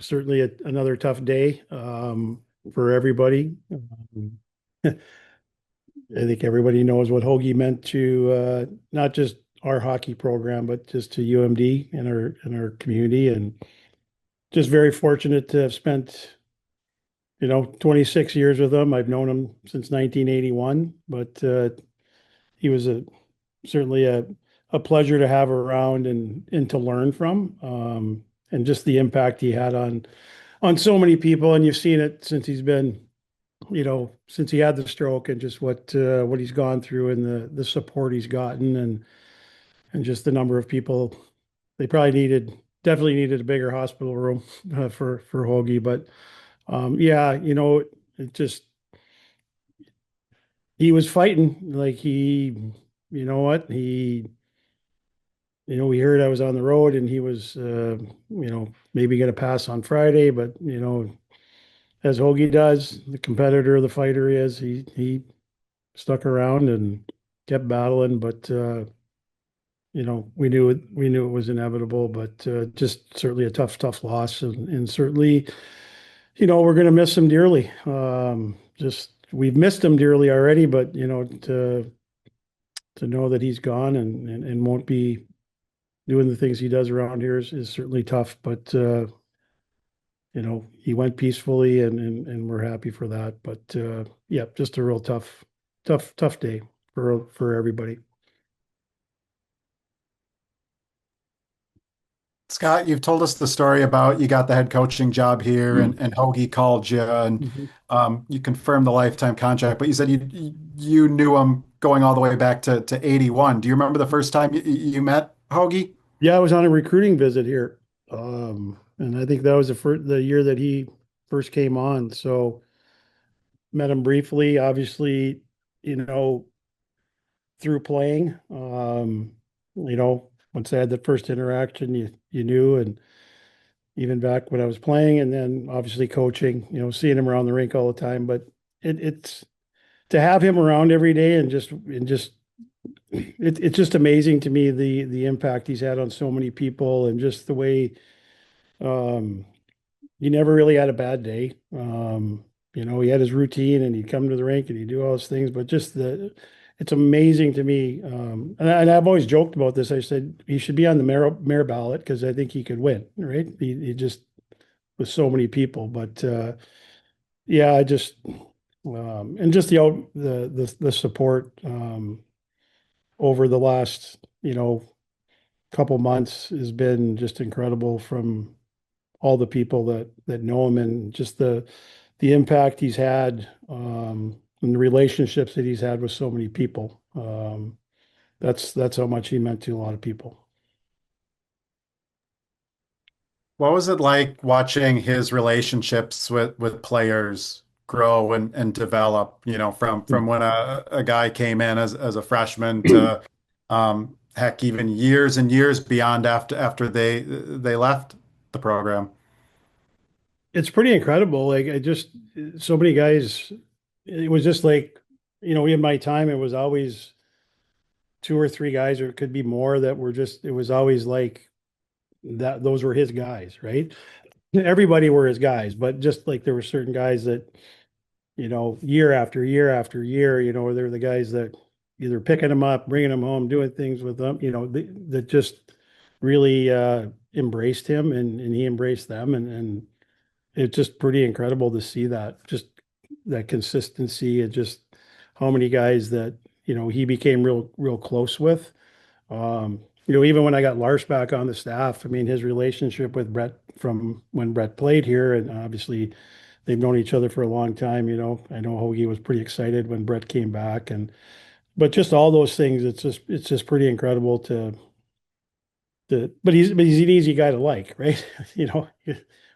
certainly another tough day for everybody. I think everybody knows what Hoagie meant to not just our hockey program, but just to UMD and our community. And just very fortunate to have spent, 26 years with him. I've known him since 1981, but he was certainly a pleasure to have around and to learn from. And just the impact he had on so many people. And you've seen it since he's been, since he had the stroke, and just what he's gone through, and the support he's gotten, and just the number of people. They probably definitely needed a bigger hospital room for Hoagie. But yeah, it just, he was fighting. Like, you know what, we heard I was on the road, and he was, maybe going to pass on Friday, but as Hoagie does, the competitor, the fighter he is, he stuck around and kept battling. But we knew it was inevitable. But just certainly a tough loss, and certainly, we're going to miss him dearly. Just we've missed him dearly already, but to know that he's gone, and won't be doing the things he does around here is certainly tough. But he went peacefully, and we're happy for that. But yeah, just a real tough day for everybody. Scott, you've told us the story about you got the head coaching job here, and Hoagie called you, and Mhm. you confirmed the lifetime contract. But you said you knew him going all the way back to 81. Do you remember the first time you met Hoagie? Yeah, I was on a recruiting visit here, and I think that was the year that he first came on. So met him briefly, obviously, you know, through playing. Once I had the first interaction, you knew. And even back when I was playing, and then obviously coaching, seeing him around the rink all the time. But it's to have him around every day, and just it's just amazing to me, the impact he's had on so many people, and just the way, um, he never really had a bad day. He had his routine, and he'd come to the rink, and he'd do all those things. But just it's amazing to me. And I've always joked about this. I said he should be on the mayor ballot, because I think he could win, right? He just, with so many people. But yeah, I just, and just the support, over the last, couple months has been just incredible, from all the people that know him, and just the impact he's had, and the relationships that he's had with so many people. That's how much he meant to a lot of people. What was it like watching his relationships with players grow and develop, from when a guy came in as a freshman to heck, even years and years beyond after they left the program. It's pretty incredible. Like, so many guys. It was just like, in my time, it was always two or three guys, or it could be more, that were just. It was always like that. Those were his guys, right? Everybody were his guys, but just like there were certain guys that, year after year after year, they're the guys that either picking them up, bringing them home, doing things with them, that just really embraced him, and he embraced them. And it's just pretty incredible to see that, just that consistency, and just how many guys that, he became real close with. Even when I got Lars back on the staff, I mean, his relationship with Brett from when Brett played here, and obviously they've known each other for a long time. I know Hoagie was pretty excited when Brett came back, but just all those things, it's just pretty incredible but he's an easy guy to like, right? You know,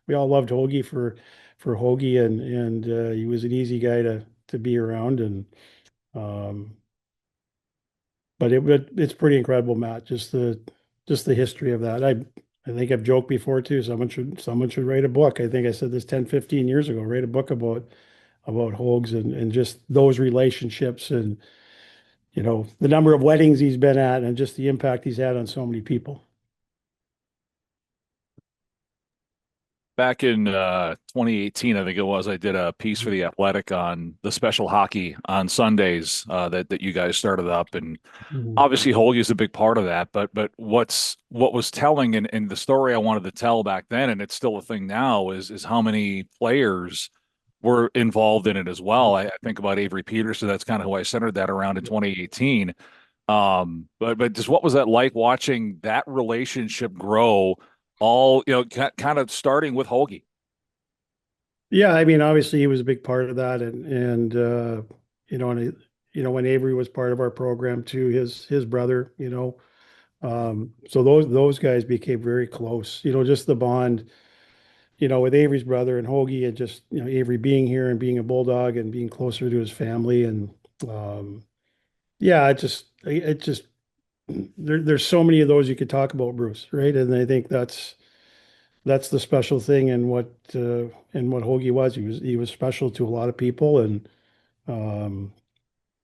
we all loved Hoagie for Hoagie, and he was an easy guy to be around. And um, but it's pretty incredible, Matt. Just the history of that. I think I've joked before too. Someone should write a book. I think I said this 10, 15 years ago. Write a book about Hogs, and just those relationships, and the number of weddings he's been at, and just the impact he's had on so many people. Back in 2018, I think it was, I did a piece for The Athletic on the special hockey on Sundays that you guys started up, and Mhm. obviously Hoagie is a big part of that. But what was telling, and the story I wanted to tell back then, and it's still a thing now, is how many players were involved in it as well. I think about Avery Peterson. That's kind of who I centered that around in 2018. But just what was that like watching that relationship grow? All kind of starting with Hoagie. Yeah, I mean, obviously he was a big part of that, and you know, and when Avery was part of our program too, his brother, so those guys became very close. Just the bond, with Avery's brother and Hoagie, and just Avery being here and being a Bulldog and being closer to his family, and yeah, it just there's so many of those you could talk about, Bruce, right? And I think that's the special thing and what Hoagie was. He was special to a lot of people, and um,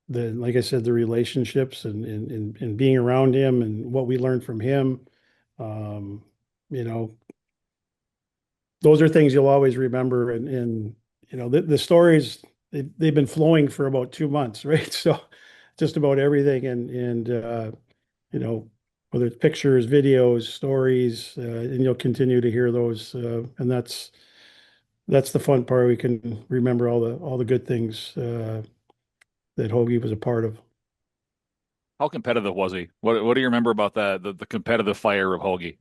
like I said, the relationships and being around him and what we learned from him. Um, you know, those are things you'll always remember. And the stories they've been flowing for about 2 months, right? So just about everything, and you know, whether it's pictures, videos, stories, and you'll continue to hear those. And that's the fun part. We can remember all the good things that Hoagie was a part of. How competitive was he? What do you remember about the competitive fire of Hoagie?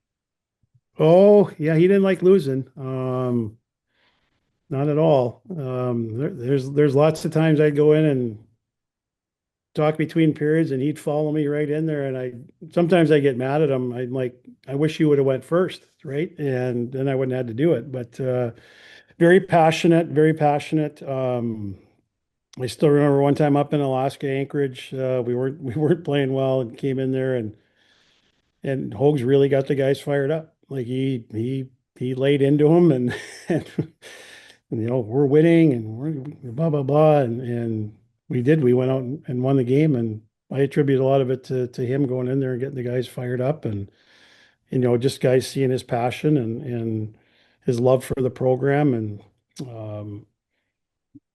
Oh, yeah, he didn't like losing. Not at all. There's lots of times I'd go in and talk between periods, and he'd follow me right in there. And I sometimes I get mad at him. I'm like, I wish you would have went first, right? And then I wouldn't have had to do it. But very passionate, very passionate. I still remember one time up in Alaska, Anchorage, we weren't playing well and came in there, and Hogs really got the guys fired up. Like he laid into them, and we're winning and we're blah blah blah, and we did. We went out and won the game, and I attribute a lot of it to him going in there and getting the guys fired up, and just guys seeing his passion and his love for the program, and um,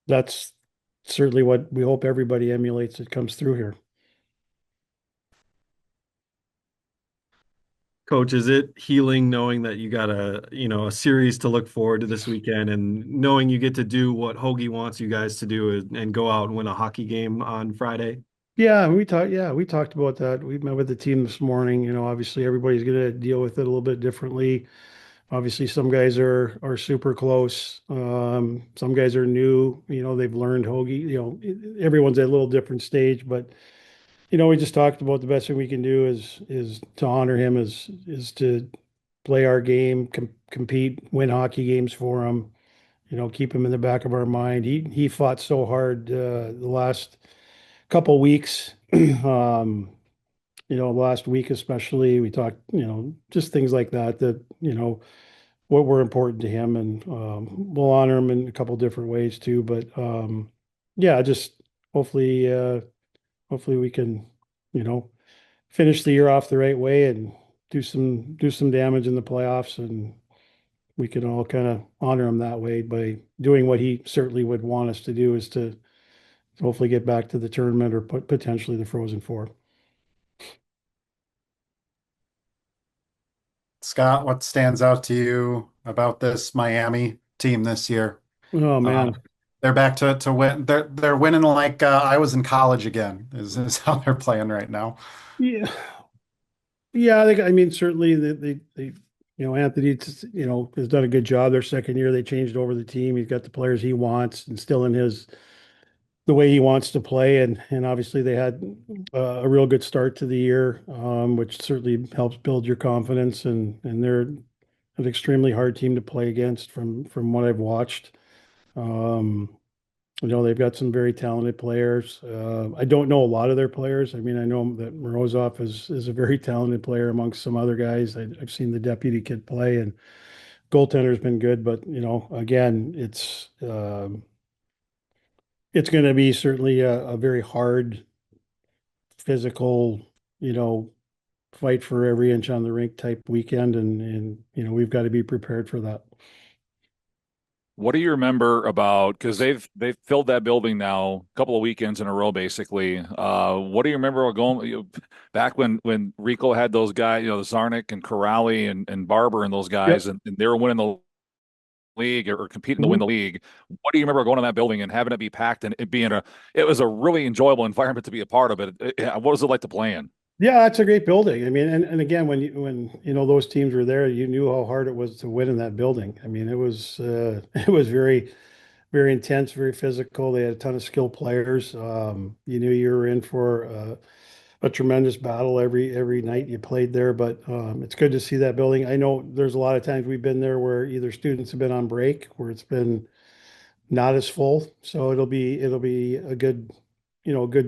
that's certainly what we hope everybody emulates that comes through here. Coach, is it healing knowing that you got a series to look forward to this weekend and knowing you get to do what Hoagie wants you guys to do and go out and win a hockey game on Friday? Yeah, we talked about that. We met with the team this morning. Obviously everybody's going to deal with it a little bit differently. Obviously, some guys are super close. Some guys are new. They've learned Hoagie. Everyone's at a little different stage, but we just talked about the best thing we can do is to honor him, is to play our game, compete, win hockey games for him. Keep him in the back of our mind. He fought so hard the last couple weeks. um, last week especially, we talked, just things like that what were important to him, and we'll honor him in a couple different ways too. But yeah, just hopefully, hopefully we can, you know, finish the year off the right way and do some damage in the playoffs, and we can all kind of honor him that way by doing what he certainly would want us to do, is to hopefully get back to the tournament or potentially the Frozen Four. Scott, what stands out to you about this Miami team this year? Oh Uh, man. they're back to win. They're winning like I was in college again. Is how they're playing right now. Yeah. Yeah, I mean, certainly Anthony, has done a good job. Their second year, they changed over the team. He's got the players he wants, instilling the way he wants to play, and obviously they had a real good start to the year, which certainly helps build your confidence. And they're an extremely hard team to play against from what I've watched. Um, they've got some very talented players. I don't know a lot of their players. I mean, I know that Morozov is a very talented player amongst some other guys. I've seen the deputy kid play, and goaltender's been good, but again, it's going to be certainly a very hard physical, you know, fight for every inch on the rink type weekend, and we've got to be prepared for that. What do you remember about, because they've filled that building now a couple of weekends in a row, basically. What do you remember about going back when Rico had those guys, the Zarnik and Corrali and Barber and those guys, Yep. and they were winning the league or competing to win Mhm. the league. What do you remember going to that building and having it be packed and it being it was a really enjoyable environment to be a part of it. What was it like to play in? Yeah, it's a great building. I mean, and again, when those teams were there, you knew how hard it was to win in that building. I mean, it was it was very, very intense, very physical. They had a ton of skilled players. You knew you were in for a tremendous battle every night you played there. But it's good to see that building. I know there's a lot of times we've been there where either students have been on break, where it's been not as full. So it'll be a good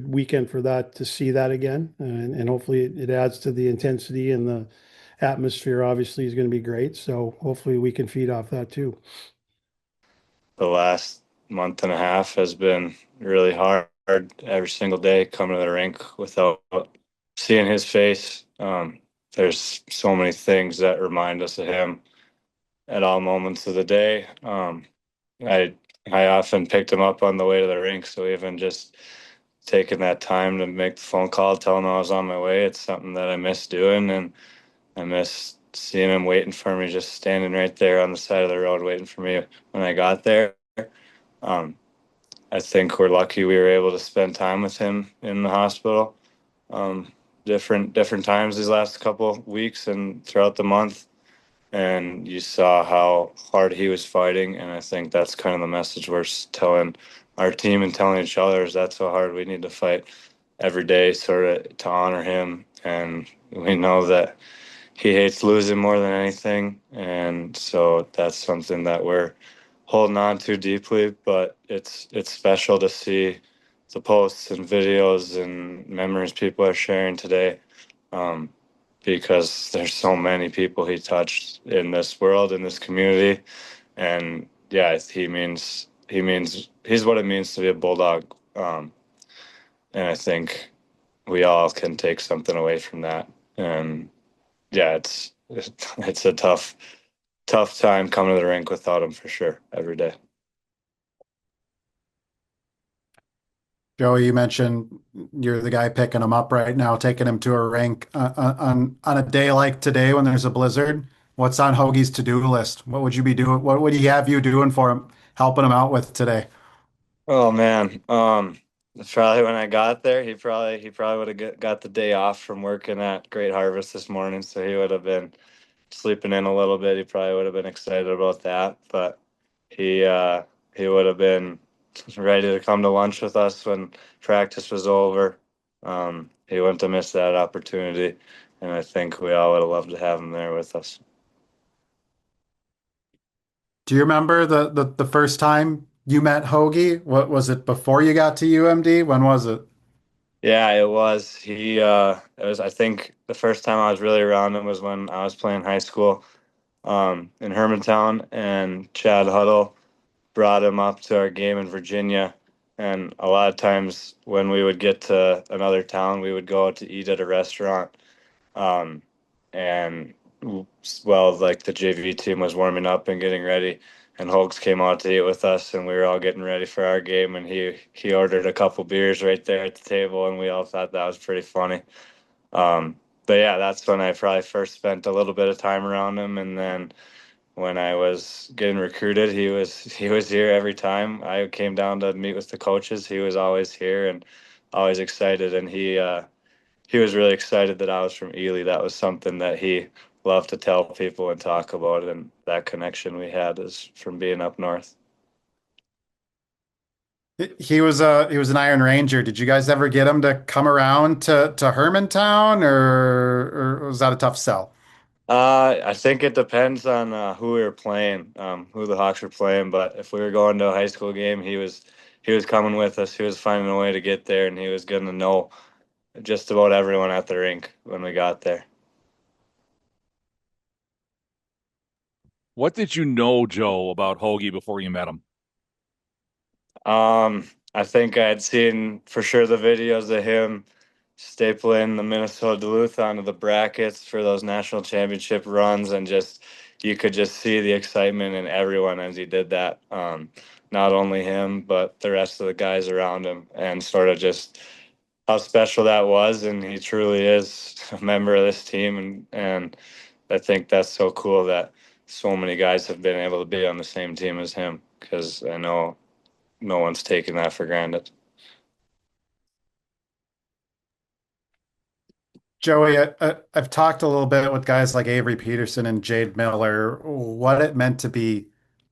weekend for that to see that again, and hopefully it adds to the intensity and the atmosphere. Obviously, is going to be great. So hopefully we can feed off that too. The last month and a half has been really hard every single day coming to the rink without seeing his face. There's so many things that remind us of him at all moments of the day. I I often picked him up on the way to the rink, so even just taking that time to make the phone call, tell him I was on my way, it's something that I miss doing, and I miss seeing him waiting for me, just standing right there on the side of the road waiting for me when I got there. Um, I think we're lucky we were able to spend time with him in the hospital, um, different times these last couple of weeks and throughout the month. And you saw how hard he was fighting, and I think that's kind of the message we're telling our team and telling each other is that's how hard we need to fight every day, sort of to honor him. And we know that he hates losing more than anything, and so that's something that we're holding on to deeply. But it's special to see the posts and videos and memories people are sharing today, um, because there's so many people he touched in this world, in this community, and yeah, he means he's what it means to be a bulldog. And I think we all can take something away from that. And yeah, it's a tough time coming to the rink without him for sure every day. Joey, you mentioned you're the guy picking him up right now, taking him to a rink on a day like today when there's a blizzard. What's on Hoagie's to-do list? What would you be doing? What would he have you doing for him, helping him out with today? Oh man, probably when I got there, he probably would have got the day off from working at Great Harvest this morning, so he would have been sleeping in a little bit. He probably would have been excited about that, but he uh, he would have been ready to come to lunch with us when practice was over. He wouldn't have missed that opportunity, and I think we all would have loved to have him there with us. Do you remember the first time you met Hoagie? What was it before you got to UMD? When was it? Yeah, it was. It was. I think the first time I was really around him was when I was playing high school, in Hermantown, and Chad Huddle brought him up to our game in Virginia. And a lot of times when we would get to another town, we would go out to eat at a restaurant. Um, and well, like the JV team was warming up and getting ready, and Hogs came out to eat with us, and we were all getting ready for our game. And he ordered a couple beers right there at the table, and we all thought that was pretty funny. But yeah, that's when I probably first spent a little bit of time around him, and then when I was getting recruited, he was here every time I came down to meet with the coaches. He was always here and always excited, and he was really excited that I was from Ely. That was something that he loved to tell people and talk about, and that connection we had is from being up north. He was an Iron Ranger. Did you guys ever get him to come around to Hermantown, or was that a tough sell? I think it depends on who we were playing, who the Hawks were playing. But if we were going to a high school game, he was coming with us. He was finding a way to get there, and he was going to know just about everyone at the rink when we got there. What did you know, Joe, about Hoagie before you met him? I think I had seen for sure the videos of him stapling the Minnesota Duluth onto the brackets for those national championship runs, and just you could just see the excitement in everyone as he did that. Not only him, but the rest of the guys around him, and sort of just how special that was. And he truly is a member of this team, and I think that's so cool that so many guys have been able to be on the same team as him, because I know no one's taking that for granted. Joey, I've talked a little bit with guys like Avery Peterson and Jade Miller, what it meant to be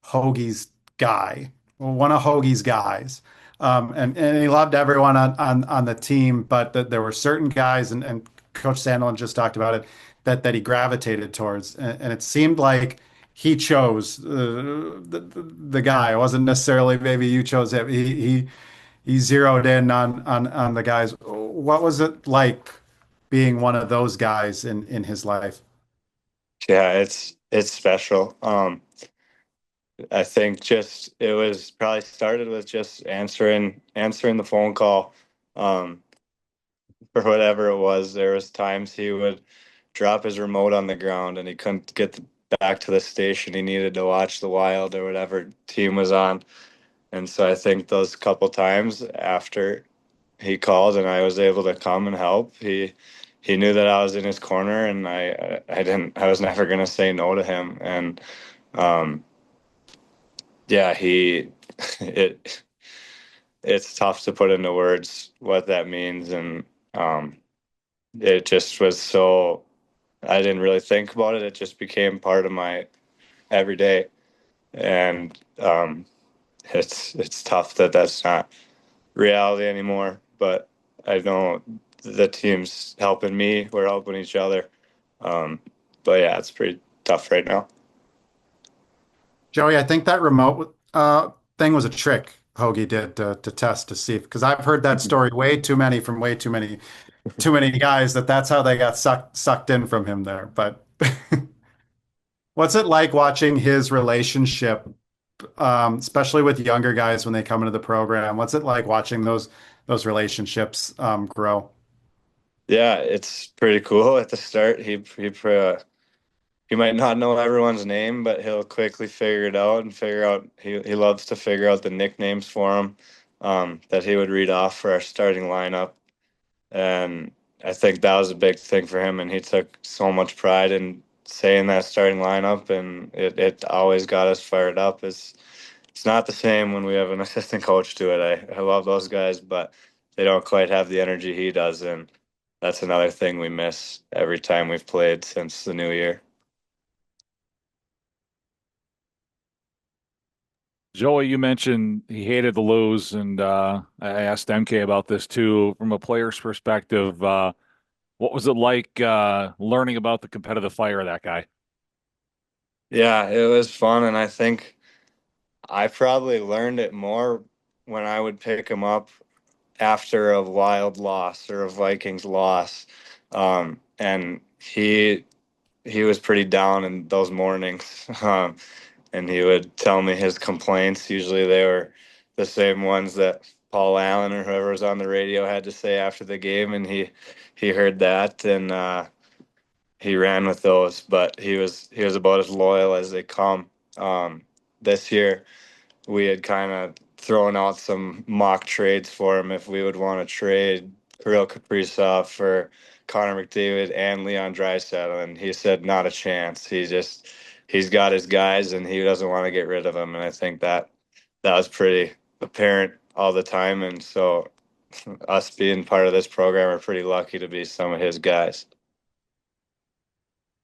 Hoagie's guy, one of Hoagie's guys. And he loved everyone on the team, but there were certain guys, and Coach Sandlin just talked about it, that he gravitated towards. And it seemed like he chose the guy. It wasn't necessarily maybe you chose him. He zeroed in on the guys. What was it like being one of those guys in his life? Yeah, it's special. I think just it was probably started with just answering the phone call. Um, for whatever it was, there was times he would drop his remote on the ground and he couldn't get back to the station. He needed to watch the Wild or whatever team was on. And so I think those couple times after he called and I was able to come and help, he knew that I was in his corner, and I was never gonna say no to him. And um, yeah, it it's tough to put into words what that means. And um, it just was so, I didn't really think about it. It just became part of my everyday. And it's tough that that's not reality anymore. But I know the team's helping me. We're helping each other. Um, but yeah, it's pretty tough right now. Joey, I think that remote thing was a trick Hoagie did to test to see, because I've heard that story way too many from way too many guys that's how they got sucked in from him there. But what's it like watching his relationship, especially with younger guys when they come into the program? What's it like watching those relationships grow? Yeah, it's pretty cool. At the start, he might not know everyone's name, but he'll quickly figure it out and figure out. He loves to figure out the nicknames for him, that he would read off for our starting lineup. And I think that was a big thing for him. And he took so much pride in saying that starting lineup, and it always got us fired up. It's not the same when we have an assistant coach do it. I love those guys, but they don't quite have the energy he does. And that's another thing we miss every time we've played since the new year. Joey, you mentioned he hated the lose, and I asked MK about this too. From a player's perspective, what was it like learning about the competitive fire of that guy? Yeah, it was fun. And I think I probably learned it more when I would pick him up after a Wild loss or a Vikings loss. And he was pretty down in those mornings. And he would tell me his complaints. Usually they were the same ones that Paul Allen or whoever was on the radio had to say after the game. And he heard that, and he ran with those. But he was about as loyal as they come. This year we had kind of thrown out some mock trades for him if we would want to trade Kirill Kaprizov for Connor McDavid and Leon Draisaitl, and he said not a chance. He's got his guys and he doesn't want to get rid of them, and I think that was pretty apparent all the time. And so us being part of this program are pretty lucky to be some of his guys.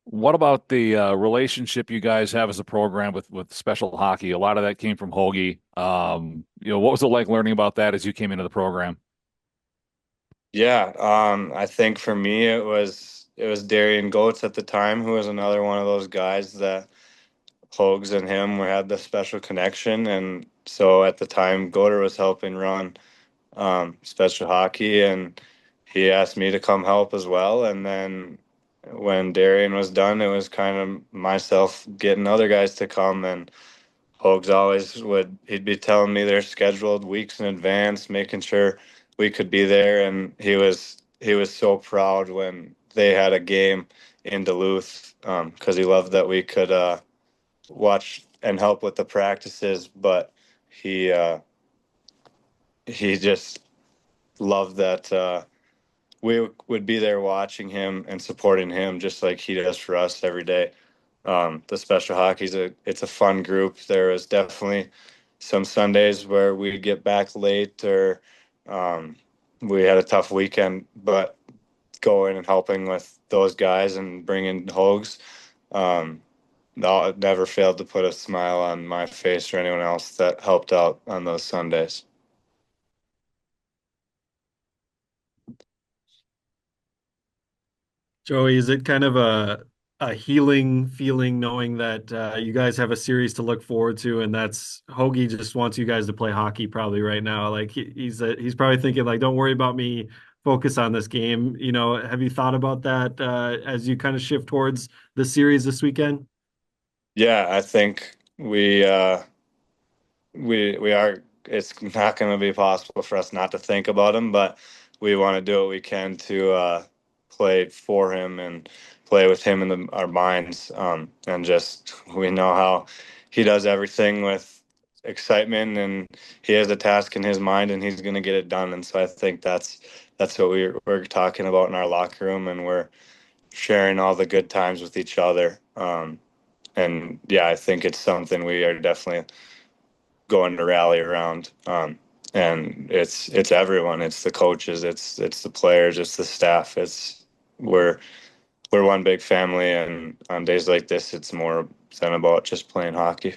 What about the relationship you guys have as a program with special hockey? A lot of that came from Hoagie. What was it like learning about that as you came into the program? Yeah, I think for me it was Darian Goetz at the time, who was another one of those guys that Hogs and him had the special connection. And so at the time, Goder was helping run special hockey, and he asked me to come help as well. And then when Darian was done, it was kind of myself getting other guys to come. And Hogs always he'd be telling me they're scheduled weeks in advance, making sure we could be there. And he was so proud when they had a game in Duluth, because he loved that we could. watch and help with the practices, but he he just loved that we would be there watching him and supporting him just like he does for us every day. The special hockey's it's a fun group. There was definitely some Sundays where we'd get back late or um, we had a tough weekend, but going and helping with those guys and bringing hogs, no, it never failed to put a smile on my face or anyone else that helped out on those Sundays. Joey, is it kind of a healing feeling knowing that you guys have a series to look forward to, and that's Hoagie just wants you guys to play hockey probably right now. Like he's probably thinking like, don't worry about me, focus on this game. You know, have you thought about that as you kind of shift towards the series this weekend? Yeah, I think we are. It's not going to be possible for us not to think about him, but we want to do what we can to play for him and play with him in our minds. And just we know how he does everything with excitement, and he has a task in his mind, and he's going to get it done. And so I think that's what we're talking about in our locker room, and we're sharing all the good times with each other. And yeah, I think it's something we are definitely going to rally around. And it's everyone. It's the coaches. It's the players. It's the staff. We're we're one big family. And on days like this, it's more than about just playing hockey.